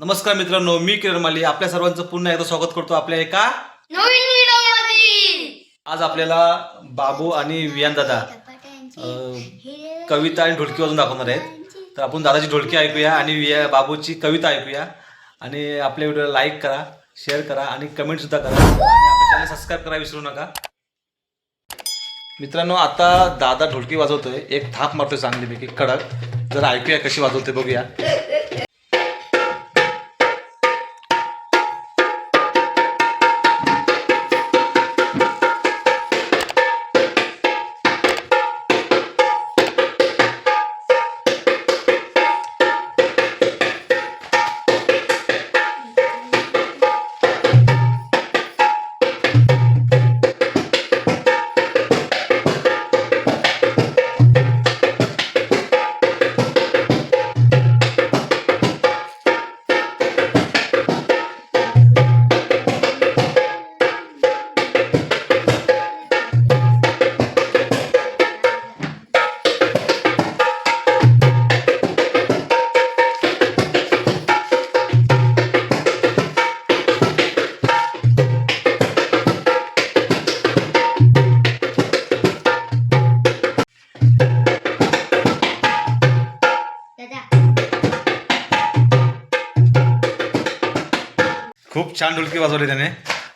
नमस्कार मित्रांनो, मी किरण माली आपल्या सर्वांचं पुन्हा एकदा स्वागत करतो आपल्या एका नवीन व्हिडिओमध्ये। आज आपल्याला बाबू आणि वियान दादा कविता आणि ढोलकी वाजवून दाखवणार आहेत। तर आपण दादाची ढोलकी ऐकूया आणि बाबूची कविता ऐकूया आणि आपल्या व्हिडिओला लाईक करा, शेअर करा आणि कमेंट सुद्धा करा आणि आपल्या चॅनल सबस्क्राईब करा विसरू नका। मित्रांनो, आता दादा ढोलकी वाजवतोय, एक थाप मारतोय चांगलीपैकी कडक। जरा ऐकूया कशी वाजवते बघूया। खूप छान ढोलकी वाजवली त्याने।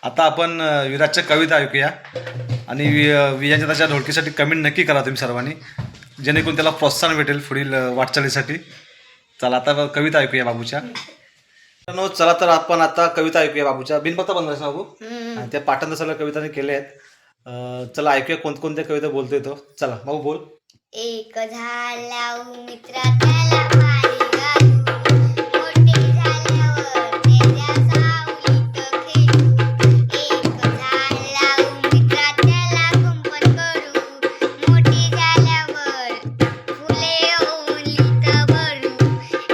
आता आपण विराजच्या कविता ऐकूया आणि वियाच्या त्याच्या ढोलकीसाठी कमेंट नक्की करा तुम्ही सर्वांनी, जेणेकरून त्याला प्रोत्साहन भेटेल पुढील वाटचालीसाठी। चला आता कविता ऐकूया बाबूच्या। चला तर आपण आता कविता ऐकूया बाबूच्या। बिनपत्ता बनवायचं बाबू आणि त्या पाठांतर सगळ्या कविताने केले आहेत। चला ऐकूया कोणत्या कविता बोलतोय तो। चला बाबू बोल। एक झाड लावू मित्रा त्याला पाणी घालू, मोठे झाल्यावर त्याच्या सावलीत खेळू। एक झाड लावू मित्रा त्याला कुंपण करू, मोठी झाल्यावर फुले ओलीत भरू।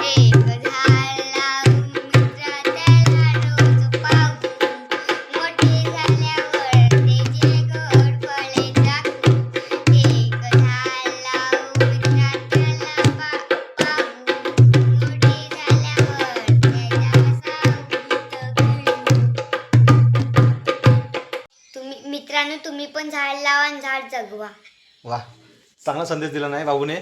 एक झाड लावू मित्रा त्याला रोज पाहू, मोठे झाल्यावर त्याचे गोड फळे चाखू। एक झाड लावू मित्रा त्याला पाहू, मोठे झाल्यावर त्याच्या सावलीत खेळू। मित्रांनो, तुम्ही पण झाड लावा आणि झाड जगवा। वा, चांगला संदेश दिला नाही बाबूने।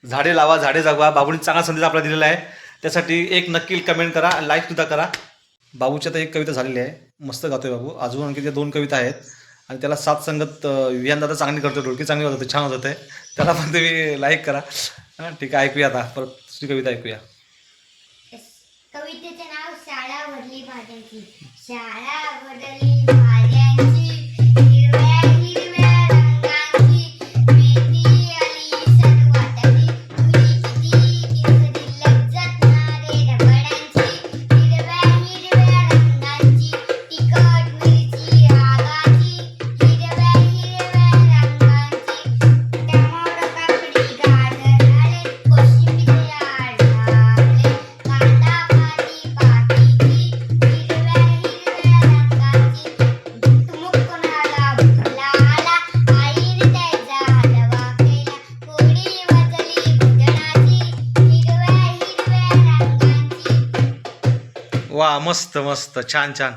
झाडे लावा, झाडे जगवा। बाबूने चांगला संदेश आपल्याला दिलेला आहे, त्यासाठी एक नक्की कमेंट करा, लाईक सुद्धा करा। बाबूची आता एक कविता झालेली आहे, मस्त गातोय बाबू। अजून आणखी त्या 2 कविता आहेत आणि त्याला साथ संगत विहान दादा चांगली करतो, ढोलकी चांगली वाजवते, छान वाजवत आहे। त्याला पण तुम्ही लाईक करा। हां ठीक आहे, ऐकूया आता परत दुसरी कविता ऐकूया। कवितेचे नाव शाळा भरली भाज्यांची। शाळा भरली भाज्यांची, हिरव्या हिरव्या रंगांची, मेथी आली सर्वातली, तुरी किती किसरी लज्जतणारे ढबळांची। हिरव्या हिरव्या रंगांची, तिखट मिरची आगाची, हिरव्या हिरव्या रंगांची, टमाटर काकडी गाजर आले, कोशिंबीर आढळले, कांदा भाजी पातीची, हिरव्या हिरव्या रंगाची, झुटमुक कोणाला भुरला आला, आईने त्याचा हलवा केला, पोळी वाजली भजनाची, हिरव्या हिरव्या रंगाची। वा, मस्त मस्त, छान छान।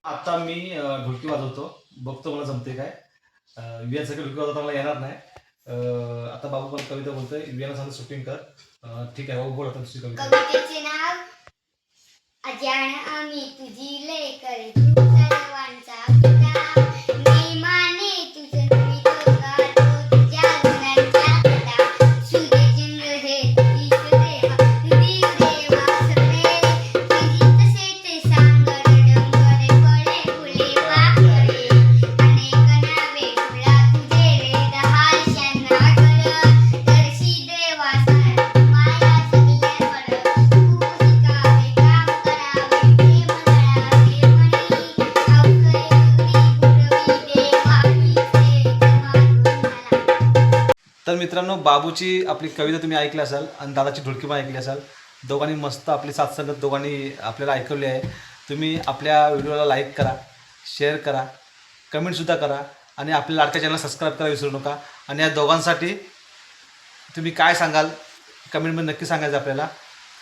आता मी ढोलकी वाजवतो, बघतो मला जमते काय। वियासाठी ढोलकी वाजवता मला येणार नाही। आता बाबू पण कविता बोलतोय, वियाला सांगतो शूटिंग कर। ठीक आहे बाबू, बोल आता दुसरी कविता। कवितेचे नाव अजाण आम्ही तुझी लेकर, तू सर्वांचा पिता, मी माने तुझं मी तो गातो तुझ्या गुणांच्या कथा। सूर्यचंद्र हे तुझीच देहा, तुझी देवा सगळे, तुझी तसे ते सांगर डोंगर फळे फुले पाखरे, अनेक नावे तुला तुझे रे, 10 दिशांना घर, दर्शी देवा माया सगळ्यांवर, तू शिकावे काम करावे प्रेम जळावे मनी, अवघे उरी पुरवी देवा हीचे मागून मला। तर मित्रांनो, बाबूची आपली कविता तुम्ही ऐकली असाल आणि दादाची ढोलकी पण ऐकली असाल। दोघांनी मस्त आपली साथ संगत दोघांनी आपल्याला ऐकवली आहे। तुम्ही आपल्या व्हिडिओला लाईक करा, शेअर करा, कमेंटसुद्धा करा आणि आपल्या लाडक्या चॅनलला सबस्क्राईब करा विसरू नका। आणि या दोघांसाठी तुम्ही काय सांगाल कमेंटमध्ये नक्की सांगायचं आपल्याला।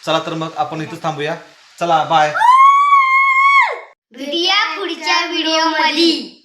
चला तर मग आपण इथंच थांबूया। चला बाय. भेटूया पुढच्या व्हिडिओ मध्ये.